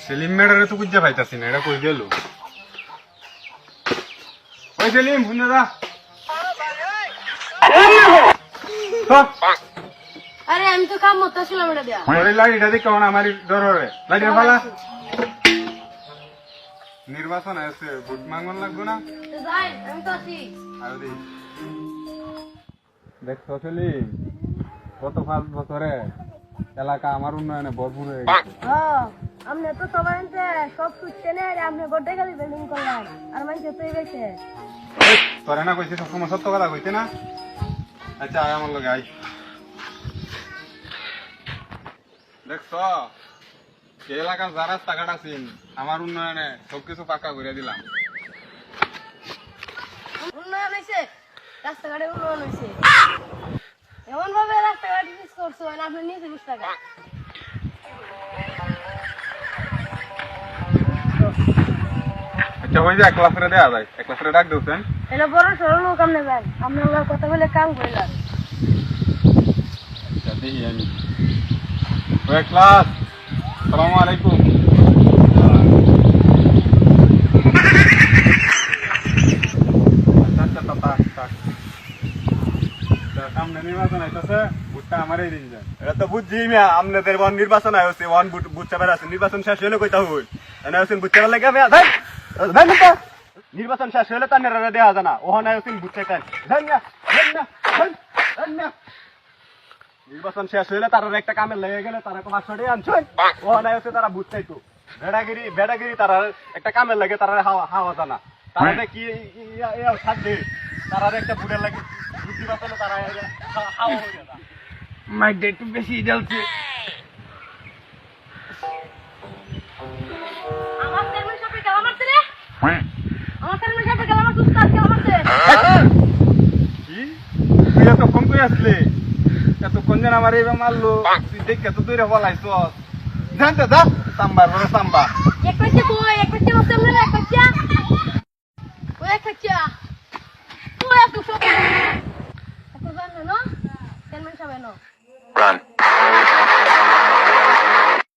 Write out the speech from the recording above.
সেলিম মেডারে তো খুঁজে পাইতাছি না, এটা কই গেল? ওই সেলিম শুনে যা। আরে আমি তো কাম মতো ছিলাম এটা দিয়া। ওই লাইটটা দেখে আমার ডর হরে লাইটের পালা। নির্বাচন আছে, ভোট মাঙ্গন লাগবে না? যাই আমি তো আছি। আর দেখছো সেলিম, গত 5 বছরে এলাকা আমার উন্নয়নে ভরপুর হয়ে গেছে। হ্যাঁ আপনি তো সবাই সব সুচ্ছে নেই, আপনি গোটাই খালি বিল্ডিং করলেন আর মানুষ তুই বেশে। তোরে না কইছি সবসময় সত্য কথা কইতে না? আচ্ছা আয় আমার লগে আয়। দেখছ এই এলাকার যারা রাস্তাঘাট আছেন আমার উন্নয়নে সবকিছু পাকা করে দিলাম। উন্নয়ন হয়েছে, রাস্তাঘাটে উন্নয়ন হয়েছে, এমন ভাবে রাস্তাঘাট ফিক্স করছো আপনি নিজে বুঝতে টাকা। আচ্ছা ওই যে 1 লাখ করে দেওয়া যায়, 1 লাখ করে ডাক দিচ্ছেন। এটা বড় সরল লোক আপনি যান, আপনার কথা বলে কাম করলাম। আচ্ছা দেখি আমি। ওই 1 লাখ, আসসালামু আলাইকুম। আচ্ছা আচ্ছা তাতা থাক। সামনে নির্বাচন আইতাছে, ভোটটা আমারই দিন যায়। এটা তো বুঝছি মিয়া, আপনাদের ওয়ান নির্বাচন আছে, ওয়ান বুথ চাপের আছে, নির্বাচন শেষ হলে কইতা হই এনে আছেন বুথ চাপের লাগে মিয়া ভাই ভাই মিয়া নির্বাচন শেষ হলে তার নেরা দেয়া জানা ওখানে আছেন বুথ চাইতেন জান না জান না জান না নির্বাচন শেষ হলে তার একটা কামে লেগে গেলে তারা 500 টাকা আনছেন ওখানে আছে তারা বুথ চাইতো বেড়াগিরি তারা একটা কামে লাগে তারা হাওয়া জানা তারা কি থাকবে তারা একটা বুটের লাগে বুদ্ধি বাঁচালে তারা হাওয়া হয়ে যায়। মাইকটা একটু বেশি জ্বলছে। আমার চেয়ারম্যান সাহেব কেমন মারছে রে? আমার চেয়ারম্যান সাহেব কেমন মারছে? উস্তাদ কেমন মারছে? কি তুই এতক্ষণ কই আসলি? এতক্ষণ যেন আমার এইবার মারলো, তুই দেখে তো দূরে বলাইছ। জানতে যা সাম্বার বড় সাম্বা। এক পাচ্চা কই, এক পাচ্চা মারছে আমরা, এক পাচ্চা ওই এক পাচ্চা তুই এত সব এত জানো না চেয়ারম্যান সাহেব না। Run.